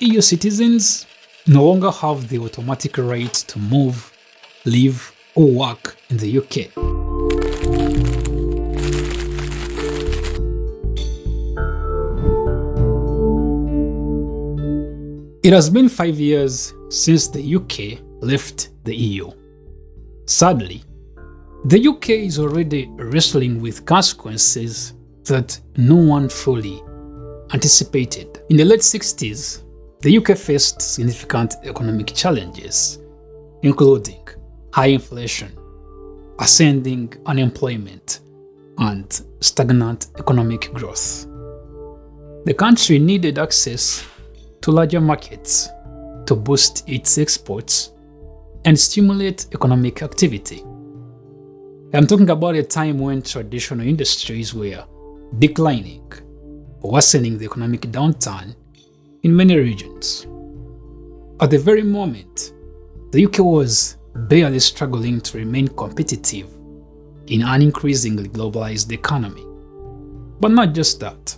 EU citizens no longer have the automatic right to move, live, or work in the UK. It has been 5 years since the UK left the EU. Sadly, the UK is already wrestling with consequences that no one fully anticipated. In the late 60s, the UK faced significant economic challenges, including high inflation, ascending unemployment, and stagnant economic growth. The country needed access to larger markets to boost its exports and stimulate economic activity. I'm talking about a time when traditional industries were declining, worsening the economic downturn in many regions. At the very moment, the UK was barely struggling to remain competitive in an increasingly globalized economy. But not just that.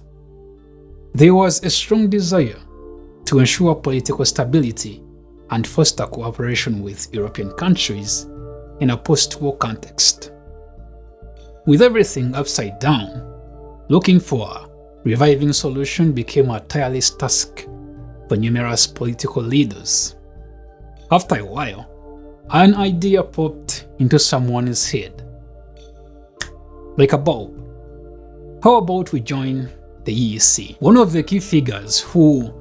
There was a strong desire to ensure political stability and foster cooperation with European countries in a post-war context. With everything upside down, looking for a reviving solution became a tireless task for numerous political leaders. After a while, an idea popped into someone's head. Like a bulb. How about we join the EEC? One of the key figures who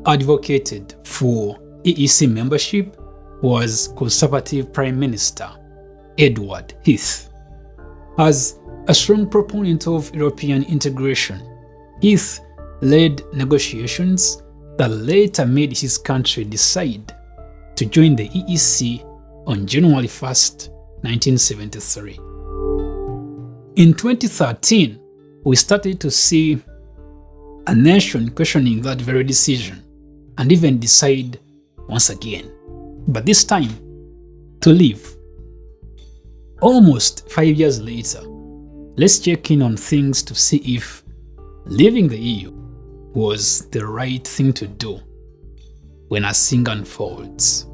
advocated for EEC membership was Conservative Prime Minister Edward Heath. As a strong proponent of European integration, Heath led negotiations that later made his country decide to join the EEC on January 1st, 1973. In 2013, we started to see a nation questioning that very decision and even decide once again, but this time to leave. Almost 5 years later, let's check in on things to see if leaving the EU was the right thing to do when Asinga unfolds.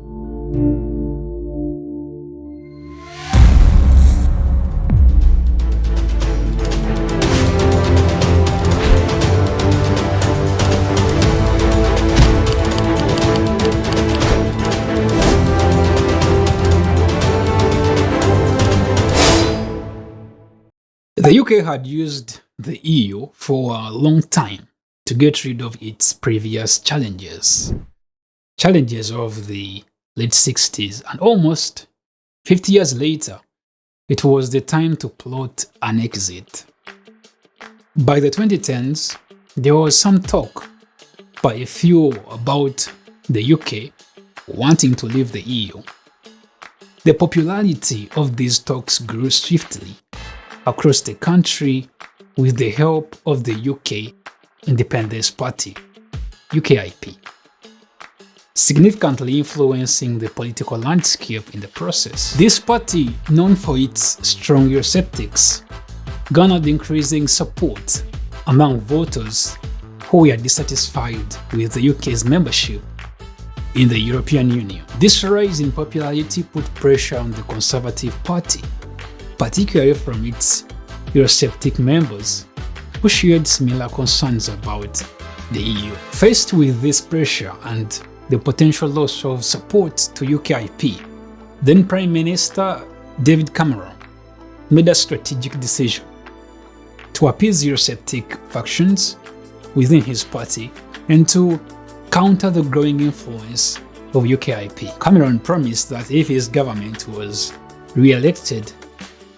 The UK had used the EU for a long time to get rid of its previous challenges. Challenges of the late 60s, and almost 50 years later, it was the time to plot an exit. By the 2010s, there was some talk by a few about the UK wanting to leave the EU. The popularity of these talks grew swiftly across the country with the help of the UK Independence Party, UKIP, significantly influencing the political landscape in the process. This party, known for its strong Eurosceptics, garnered increasing support among voters who were dissatisfied with the UK's membership in the European Union. This rise in popularity put pressure on the Conservative Party, particularly from its Eurosceptic members who shared similar concerns about the EU. Faced with this pressure and the potential loss of support to UKIP, then Prime Minister David Cameron made a strategic decision to appease Eurosceptic factions within his party and to counter the growing influence of UKIP. Cameron promised that if his government was re-elected,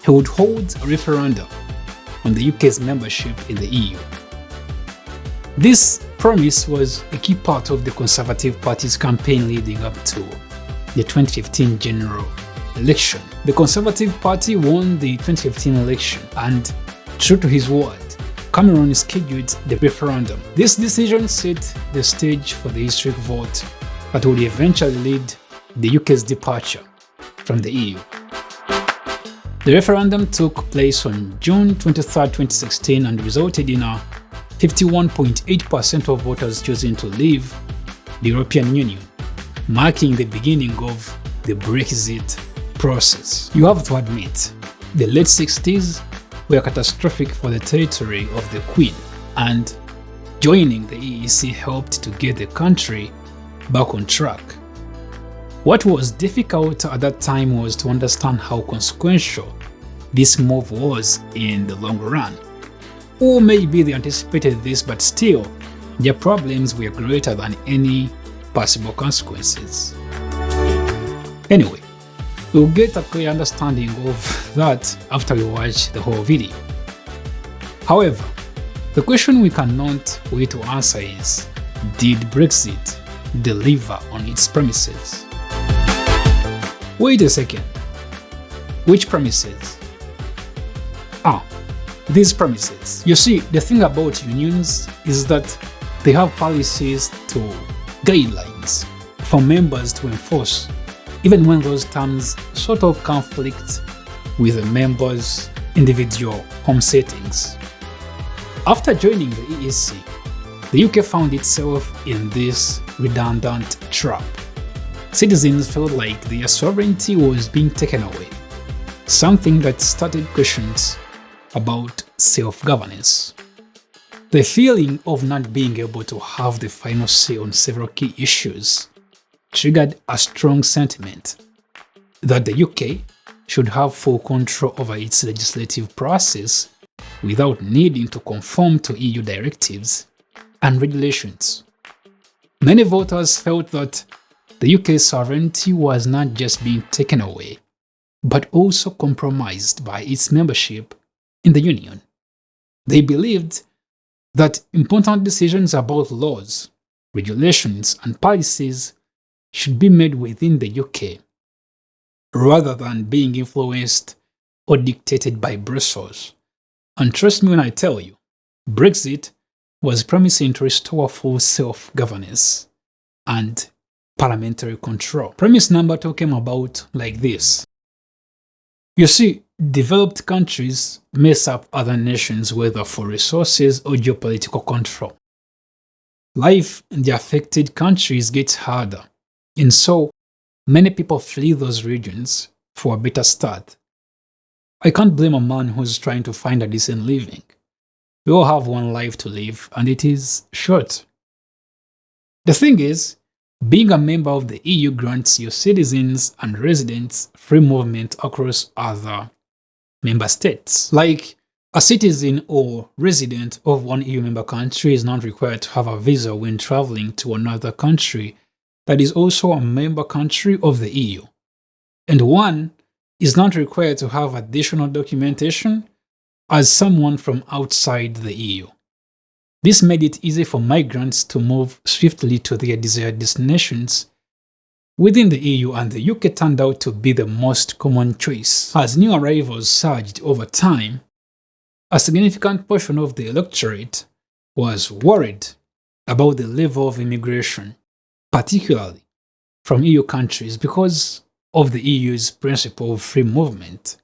he would hold a referendum on the UK's membership in the EU. This promise was a key part of the Conservative Party's campaign leading up to the 2015 general election. The Conservative Party won the 2015 election, and true to his word, Cameron scheduled the referendum. This decision set the stage for the historic vote that would eventually lead the UK's departure from the EU. The referendum took place on June 23, 2016 and resulted in a 51.8% of voters choosing to leave the European Union, marking the beginning of the Brexit process. You have to admit, the late 60s were catastrophic for the territory of the Queen, and joining the EEC helped to get the country back on track. What was difficult at that time was to understand how consequential this move was in the long run. Or maybe they anticipated this, but still, their problems were greater than any possible consequences. Anyway, we'll get a clear understanding of that after we watch the whole video. However, the question we cannot wait to answer is, did Brexit deliver on its promises? Wait a second. Which promises? These promises. You see, the thing about unions is that they have policies to guidelines for members to enforce, even when those terms sort of conflict with the members' individual home settings. After joining the EEC, the UK found itself in this redundant trap. Citizens felt like their sovereignty was being taken away, something that started questions about self-governance. The feeling of not being able to have the final say on several key issues triggered a strong sentiment that the UK should have full control over its legislative process without needing to conform to EU directives and regulations. Many voters felt that the UK's sovereignty was not just being taken away, but also compromised by its membership in the Union. They believed that important decisions about laws, regulations, and policies should be made within the UK, rather than being influenced or dictated by Brussels. And trust me when I tell you, Brexit was promising to restore full self-governance and parliamentary control. Premise number 2 came about like this. You see, developed countries mess up other nations whether for resources or geopolitical control. Life in the affected countries gets harder, and so many people flee those regions for a better start. I can't blame a man who's trying to find a decent living. We all have one life to live, and it is short. The thing is, being a member of the EU grants your citizens and residents free movement across other member states. Like, a citizen or resident of one EU member country is not required to have a visa when traveling to another country that is also a member country of the EU. And one is not required to have additional documentation as someone from outside the EU. This made it easy for migrants to move swiftly to their desired destinations within the EU, and the UK turned out to be the most common choice. As new arrivals surged over time, a significant portion of the electorate was worried about the level of immigration, particularly from EU countries, because of the EU's principle of free movement.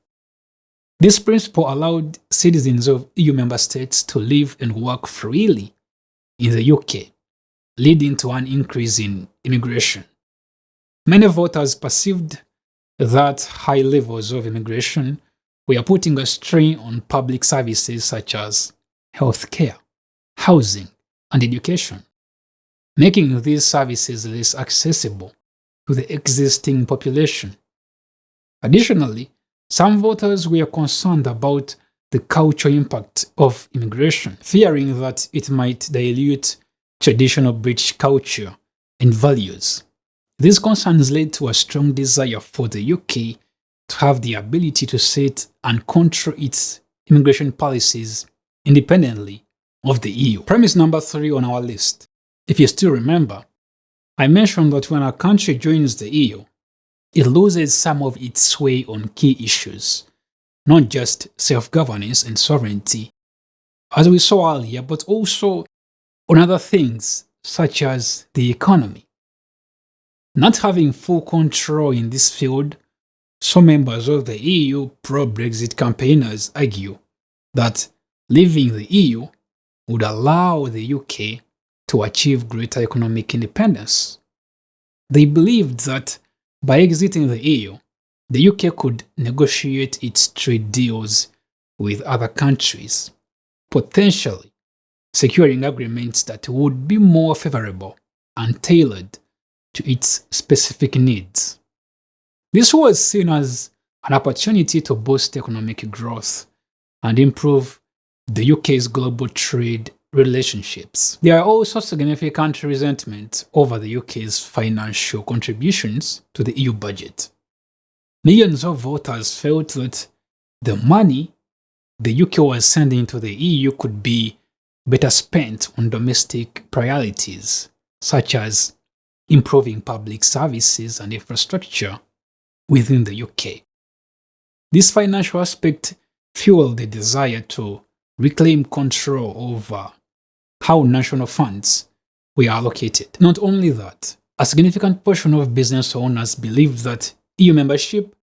This principle allowed citizens of EU member states to live and work freely in the UK, leading to an increase in immigration. Many voters perceived that high levels of immigration were putting a strain on public services such as healthcare, housing, and education, making these services less accessible to the existing population. Additionally, some voters were concerned about the cultural impact of immigration, fearing that it might dilute traditional British culture and values. These concerns led to a strong desire for the UK to have the ability to set and control its immigration policies independently of the EU. Premise number 3 on our list. If you still remember, I mentioned that when a country joins the EU, it loses some of its sway on key issues, not just self-governance and sovereignty, as we saw earlier, but also on other things such as the economy. Not having full control in this field, some members of the EU pro-Brexit campaigners argue that leaving the EU would allow the UK to achieve greater economic independence. They believed that by exiting the EU, the UK could negotiate its trade deals with other countries, potentially securing agreements that would be more favorable and tailored to its specific needs. This was seen as an opportunity to boost economic growth and improve the UK's global trade relationships. There are also significant resentment over the UK's financial contributions to the EU budget. Millions of voters felt that the money the UK was sending to the EU could be better spent on domestic priorities, such as improving public services and infrastructure within the UK. This financial aspect fueled the desire to reclaim control over how national funds were allocated. Not only that, a significant portion of business owners believed that EU membership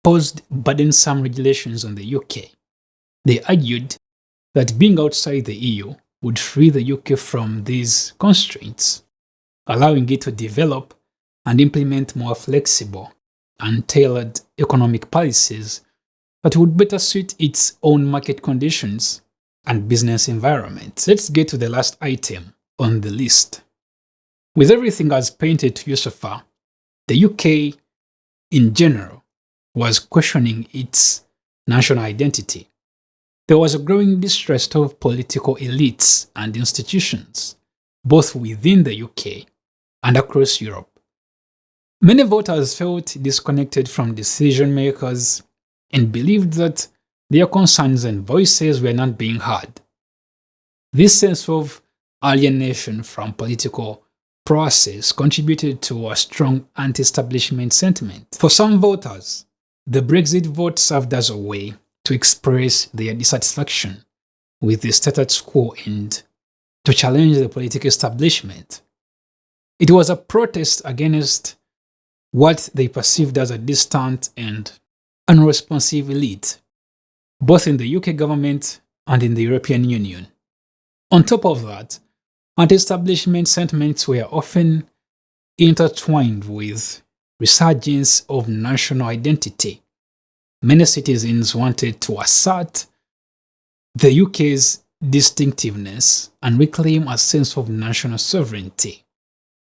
posed burdensome regulations on the UK. They argued that being outside the EU would free the UK from these constraints, allowing it to develop and implement more flexible and tailored economic policies that would better suit its own market conditions and business environment. Let's get to the last item on the list. With everything as painted to you so far, the UK in general was questioning its national identity. There was a growing distrust of political elites and institutions, both within the UK and across Europe. Many voters felt disconnected from decision makers and believed that their concerns and voices were not being heard. This sense of alienation from political process contributed to a strong anti-establishment sentiment. For some voters, the Brexit vote served as a way to express their dissatisfaction with the status quo and to challenge the political establishment. It was a protest against what they perceived as a distant and unresponsive elite, both in the UK government and in the European Union. On top of that, anti-establishment sentiments were often intertwined with resurgence of national identity. Many citizens wanted to assert the UK's distinctiveness and reclaim a sense of national sovereignty.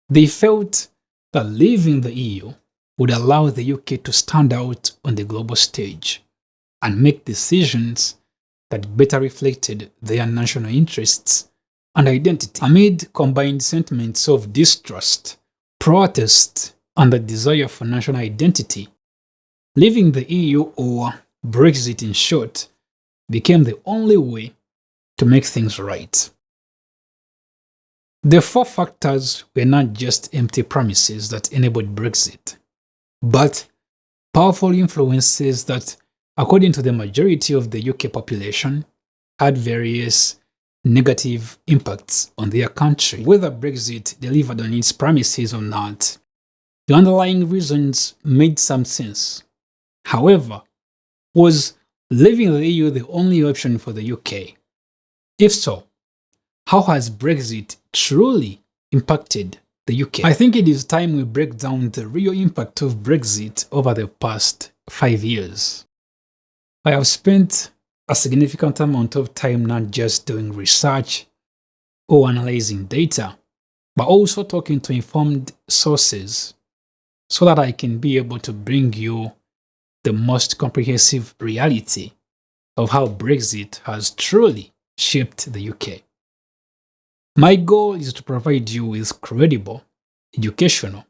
They felt that leaving the EU would allow the UK to stand out on the global stage and make decisions that better reflected their national interests and identity. Amid combined sentiments of distrust, protest, and the desire for national identity, leaving the EU, or Brexit in short, became the only way to make things right. The four factors were not just empty promises that enabled Brexit, but powerful influences that, according to the majority of the UK population, had various negative impacts on their country. Whether Brexit delivered on its promises or not, the underlying reasons made some sense. However, was leaving the EU the only option for the UK? If so, how has Brexit truly impacted the UK? I think it is time we break down the real impact of Brexit over the past 5 years. I have spent a significant amount of time not just doing research or analyzing data, but also talking to informed sources so that I can be able to bring you the most comprehensive reality of how Brexit has truly shaped the UK. My goal is to provide you with credible, educational,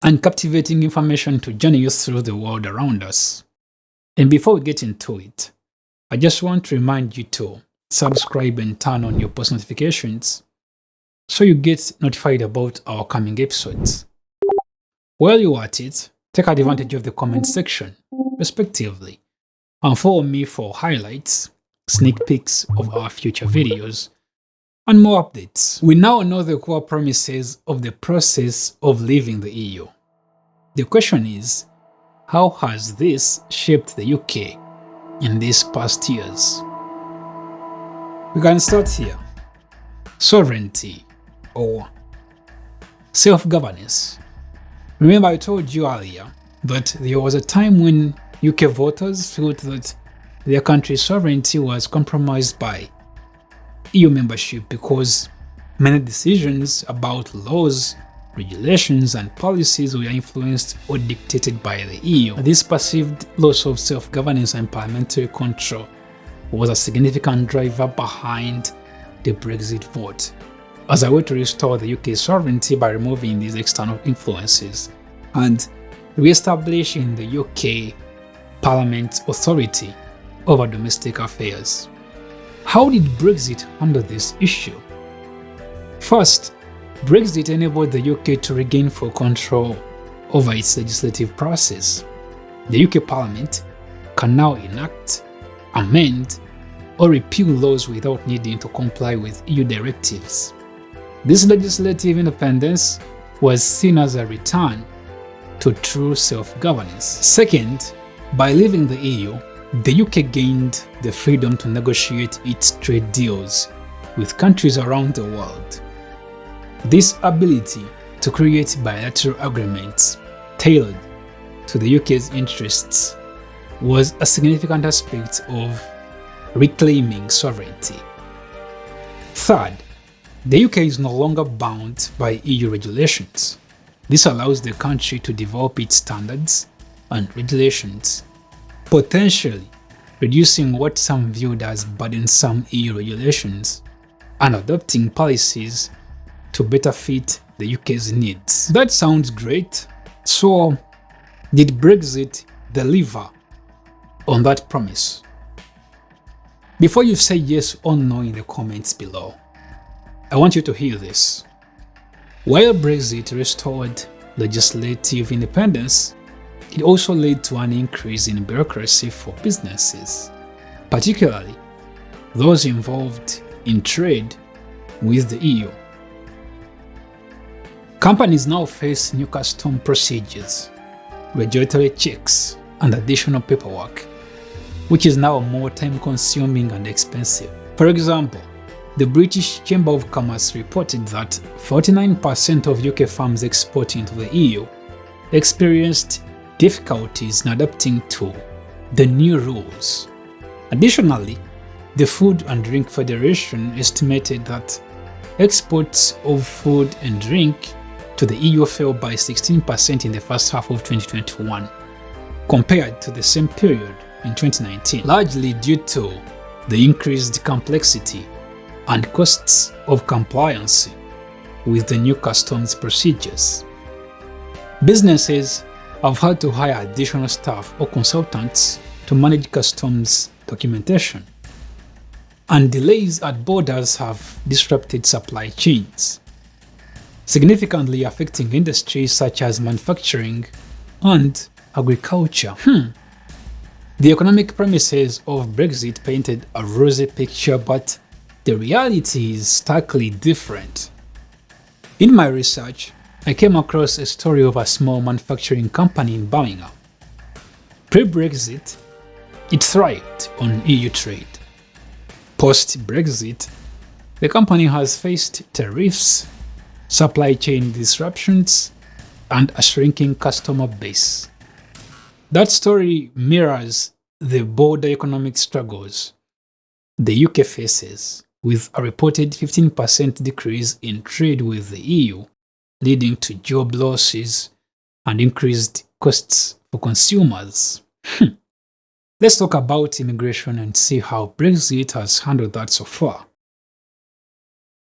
and captivating information to journey you through the world around us. And before we get into it, I just want to remind you to subscribe and turn on your post notifications so you get notified about our coming episodes. While you're at it, take advantage of the comment section, respectively, and follow me for highlights, sneak peeks of our future videos, and more updates. We now know the core premises of the process of leaving the EU. The question is, how has this shaped the UK in these past years? We can start here. sovereignty or self-governance. Remember, I told you earlier that there was a time when UK voters felt that their country's sovereignty was compromised by EU membership because many decisions about laws, regulations, and policies were influenced or dictated by the EU. This perceived loss of self-governance and parliamentary control was a significant driver behind the Brexit vote, as a way to restore the UK's sovereignty by removing these external influences and re-establishing the UK Parliament's authority over domestic affairs. How did Brexit handle this issue? First, Brexit enabled the UK to regain full control over its legislative process. The UK Parliament can now enact, amend, or repeal laws without needing to comply with EU directives. This legislative independence was seen as a return to true self-governance. Second, by leaving the EU, the UK gained the freedom to negotiate its trade deals with countries around the world. This ability to create bilateral agreements tailored to the UK's interests was a significant aspect of reclaiming sovereignty. Third, the UK is no longer bound by EU regulations. This allows the country to develop its standards and regulations, potentially reducing what some viewed as burdensome EU regulations and adopting policies to better fit the UK's needs. That sounds great. So, did Brexit deliver on that promise? Before you say yes or no in the comments below, I want you to hear this. While Brexit restored legislative independence, it also led to an increase in bureaucracy for businesses, particularly those involved in trade with the EU. Companies now face new custom procedures, regulatory checks, and additional paperwork, which is now more time-consuming and expensive. For example, the British Chamber of Commerce reported that 49% of UK firms exporting to the EU experienced difficulties in adapting to the new rules. Additionally, the Food and Drink Federation estimated that exports of food and drink to the EU fell by 16% in the first half of 2021, compared to the same period in 2019, largely due to the increased complexity and costs of compliance with the new customs procedures. Businesses have had to hire additional staff or consultants to manage customs documentation, and delays at borders have disrupted supply chains, significantly affecting industries such as manufacturing and agriculture. The economic premises of Brexit painted a rosy picture, but the reality is starkly different. In my research, I came across a story of a small manufacturing company in Birmingham. Pre-Brexit, it thrived on EU trade. Post-Brexit, the company has faced tariffs, supply chain disruptions, and a shrinking customer base. That story mirrors the broader economic struggles the UK faces, with a reported 15% decrease in trade with the EU, leading to job losses and increased costs for consumers. Let's talk about immigration and see how Brexit has handled that so far.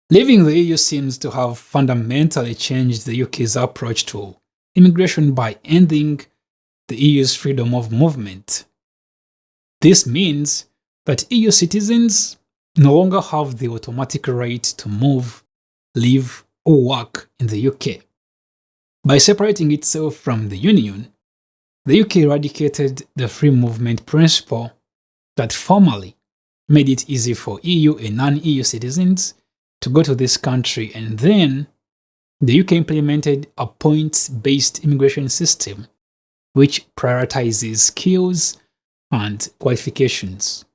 Leaving the EU seems to have fundamentally changed the UK's approach to immigration by ending the EU's freedom of movement. This means that EU citizens no longer have the automatic right to move, live, or work in the UK. By separating itself from the Union, the UK eradicated the free movement principle that formerly made it easy for EU and non-EU citizens to go to this country, and then the UK implemented a points-based immigration system which prioritizes skills and qualifications.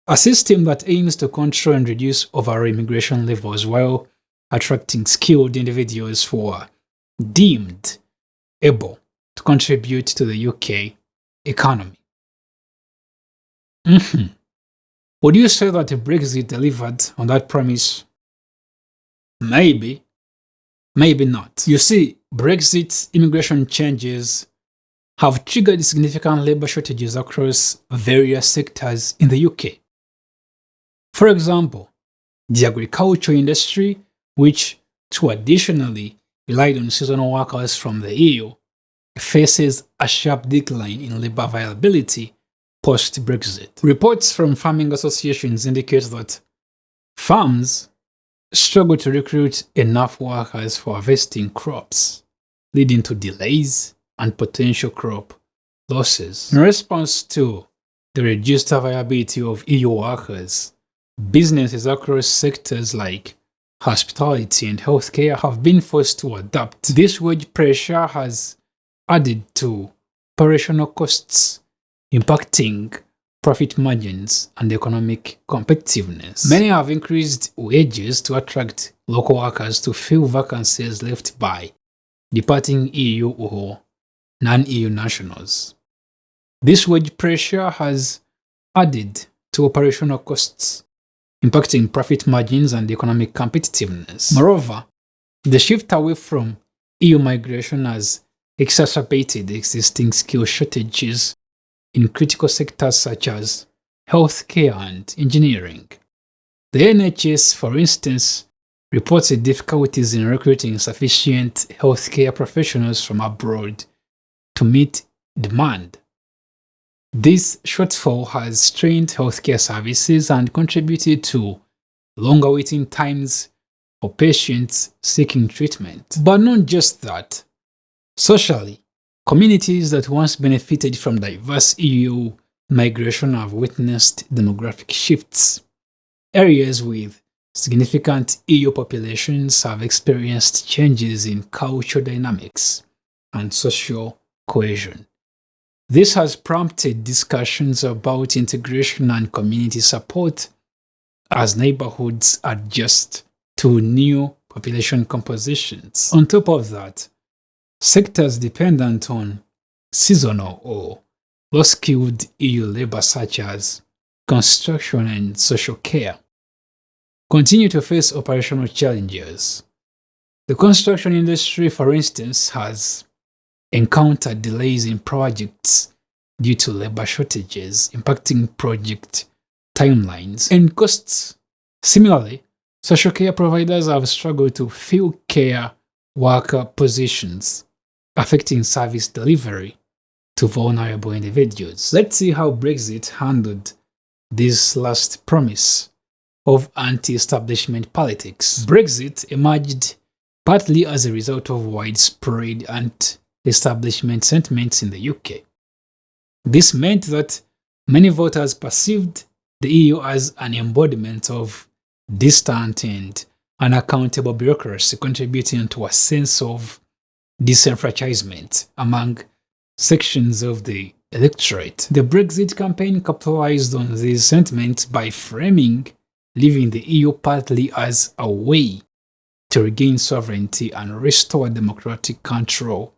a system that aims to control and reduce overall immigration levels while attracting skilled individuals who are deemed able to contribute to the UK economy. Would you say that Brexit delivered on that promise? Maybe, maybe not. You see, Brexit's immigration changes have triggered significant labor shortages across various sectors in the UK. For example, the agriculture industry, which traditionally relied on seasonal workers from the EU, faces a sharp decline in labor availability post-Brexit. Reports from farming associations indicate that farms struggle to recruit enough workers for harvesting crops, leading to delays and potential crop losses. In response to the reduced availability of EU workers, businesses across sectors like hospitality and healthcare have been forced to adapt. This wage pressure has added to operational costs, impacting profit margins and economic competitiveness. Many have increased wages to attract local workers to fill vacancies left by departing EU or non-EU nationals. This wage pressure has added to operational costs, impacting profit margins and economic competitiveness. Moreover, the shift away from EU migration has exacerbated existing skill shortages in critical sectors such as healthcare and engineering. The NHS, for instance, reported difficulties in recruiting sufficient healthcare professionals from abroad to meet demand. This shortfall has strained healthcare services and contributed to longer waiting times for patients seeking treatment. But not just that. Socially, communities that once benefited from diverse EU migration have witnessed demographic shifts. Areas with significant EU populations have experienced changes in cultural dynamics and social cohesion. This has prompted discussions about integration and community support as neighborhoods adjust to new population compositions. On top of that, sectors dependent on seasonal or low-skilled EU labor such as construction and social care continue to face operational challenges. The construction industry, for instance, has encountered delays in projects due to labor shortages, impacting project timelines and costs. Similarly, social care providers have struggled to fill care worker positions, affecting service delivery to vulnerable individuals. Let's see how Brexit handled this last promise of anti-establishment politics. Brexit emerged partly as a result of widespread anti-establishment sentiments in the UK. This meant that many voters perceived the EU as an embodiment of distant and unaccountable bureaucracy, contributing to a sense of disenfranchisement among sections of the electorate. The Brexit campaign capitalized on these sentiments by framing leaving the EU partly as a way to regain sovereignty and restore democratic control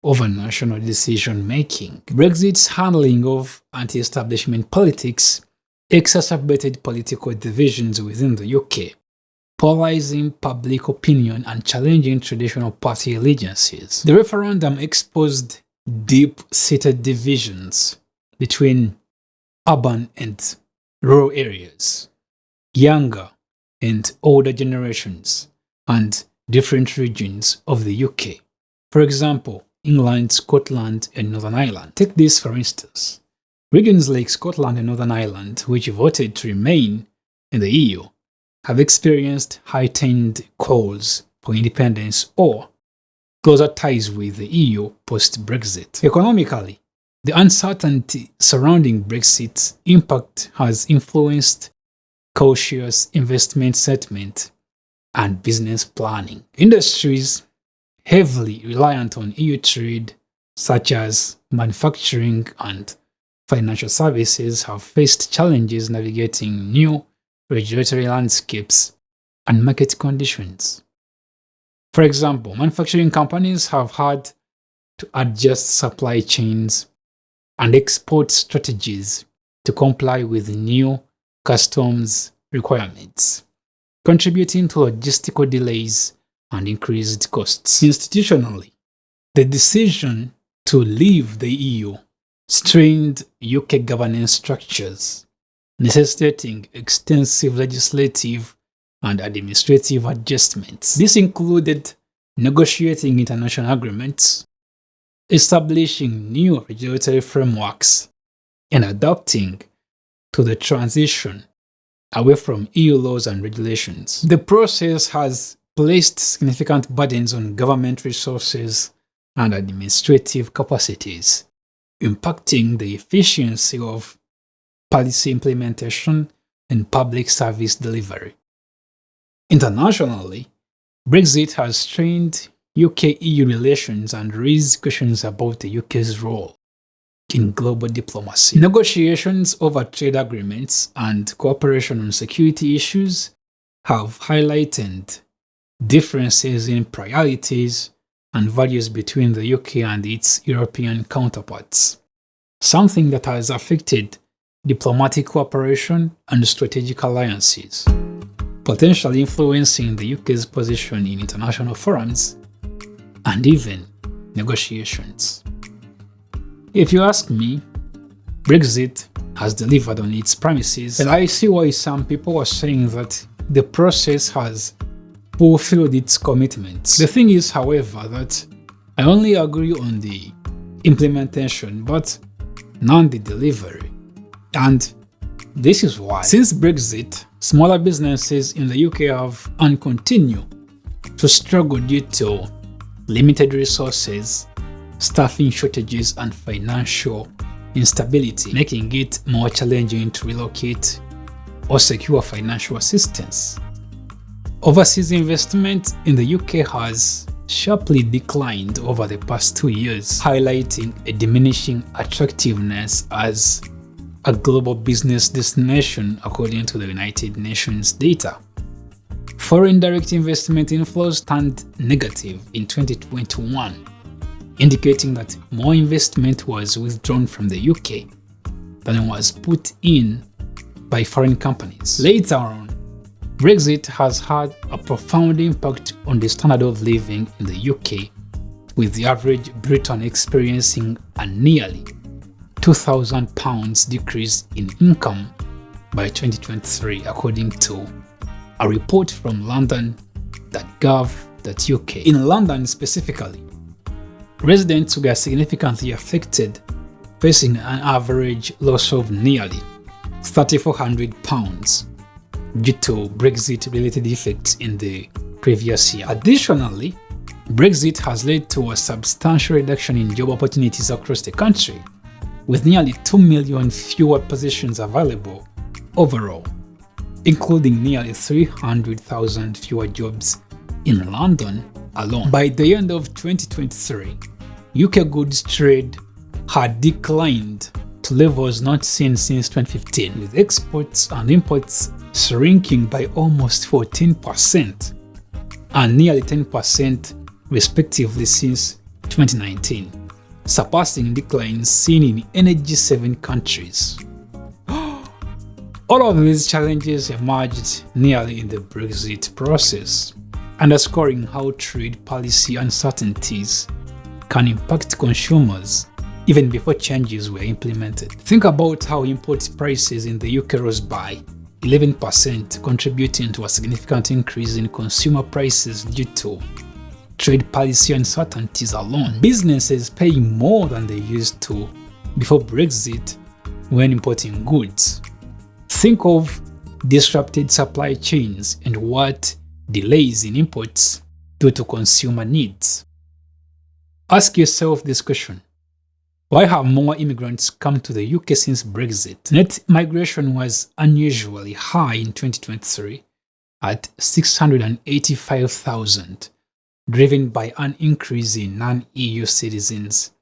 over national decision-making. Brexit's handling of anti-establishment politics exacerbated political divisions within the UK, polarizing public opinion and challenging traditional party allegiances. The referendum exposed deep-seated divisions between urban and rural areas, younger and older generations, and different regions of the UK. For example, England, Scotland, and Northern Ireland. Take this for instance. Regions like Scotland and Northern Ireland, which voted to remain in the EU, have experienced heightened calls for independence or closer ties with the EU post-Brexit. Economically, the uncertainty surrounding Brexit's impact has influenced cautious investment sentiment and business planning. Industries heavily reliant on EU trade, such as manufacturing and financial services have faced challenges navigating new regulatory landscapes and market conditions. For example, manufacturing companies have had to adjust supply chains and export strategies to comply with new customs requirements, contributing to logistical delays and increased costs. Institutionally, the decision to leave the EU strained UK governance structures, necessitating extensive legislative and administrative adjustments. This included negotiating international agreements, establishing new regulatory frameworks, and adapting to the transition away from EU laws and regulations. The process has placed significant burdens on government resources and administrative capacities, impacting the efficiency of policy implementation and public service delivery. Internationally, Brexit has strained UK-EU relations and raised questions about the UK's role in global diplomacy. Negotiations over trade agreements and cooperation on security issues have highlighted differences in priorities and values between the UK and its European counterparts, something that has affected diplomatic cooperation and strategic alliances, potentially influencing the UK's position in international forums and even negotiations. If you ask me, Brexit has delivered on its promises, and I see why some people are saying that the process has fulfilled its commitments. The thing is, however, that I only agree on the implementation, but not the delivery. And this is why. Since Brexit, smaller businesses in the UK have and continue to struggle due to limited resources, staffing shortages, and financial instability, making it more challenging to relocate or secure financial assistance. Overseas investment in the UK has sharply declined over the past 2 years, highlighting a diminishing attractiveness as a global business destination, according to the United Nations data. Foreign direct investment inflows turned negative in 2021, indicating that more investment was withdrawn from the UK than was put in by foreign companies. Later on, Brexit has had a profound impact on the standard of living in the UK, with the average Briton experiencing a nearly £2,000 decrease in income by 2023, according to a report from London.gov.uk. In London specifically, residents were significantly affected, facing an average loss of nearly £3,400 due to Brexit-related effects in the previous year. Additionally, Brexit has led to a substantial reduction in job opportunities across the country, with nearly 2 million fewer positions available overall, including nearly 300,000 fewer jobs in London alone. By the end of 2023, UK goods trade had declined to levels not seen since 2015, with exports and imports shrinking by almost 14% and nearly 10% respectively since 2019, surpassing declines seen in energy-saving countries. All of these challenges emerged nearly in the Brexit process, underscoring how trade policy uncertainties can impact consumers even before changes were implemented. Think about how import prices in the UK rose by 11%, contributing to a significant increase in consumer prices due to trade policy uncertainties alone. Businesses pay more than they used to before Brexit when importing goods. Think of disrupted supply chains and what delays in imports due to consumer needs. Ask yourself this question: why have more immigrants come to the UK since Brexit? Net migration was unusually high in 2023 at 685,000, driven by an increase in non-EU citizens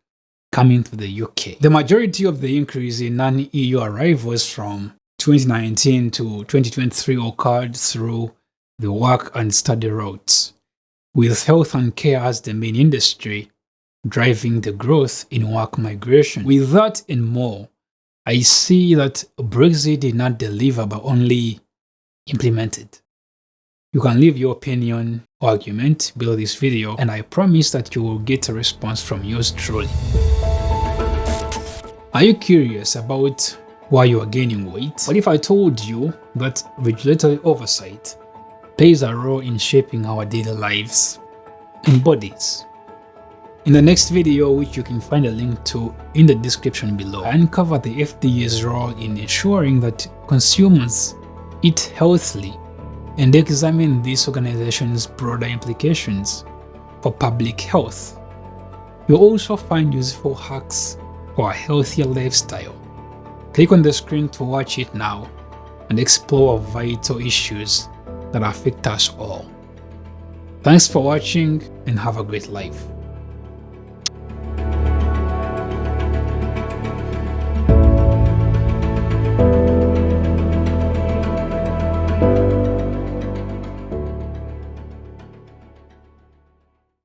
coming to the UK. The majority of the increase in non-EU arrivals from 2019 to 2023 occurred through the work and study routes, with health and care as the main industry driving the growth in work migration. With that and more, I see that Brexit did not deliver but only implemented. You can leave your opinion or argument below this video, and I promise that you will get a response from yours truly. Are you curious about why you are gaining weight? What if I told you that regulatory oversight plays a role in shaping our daily lives and bodies? In the next video, which you can find a link to in the description below, I uncover the FDA's role in ensuring that consumers eat healthily and examine this organization's broader implications for public health. You'll also find useful hacks for a healthier lifestyle. Click on the screen to watch it now and explore vital issues that affect us all. Thanks for watching and have a great life.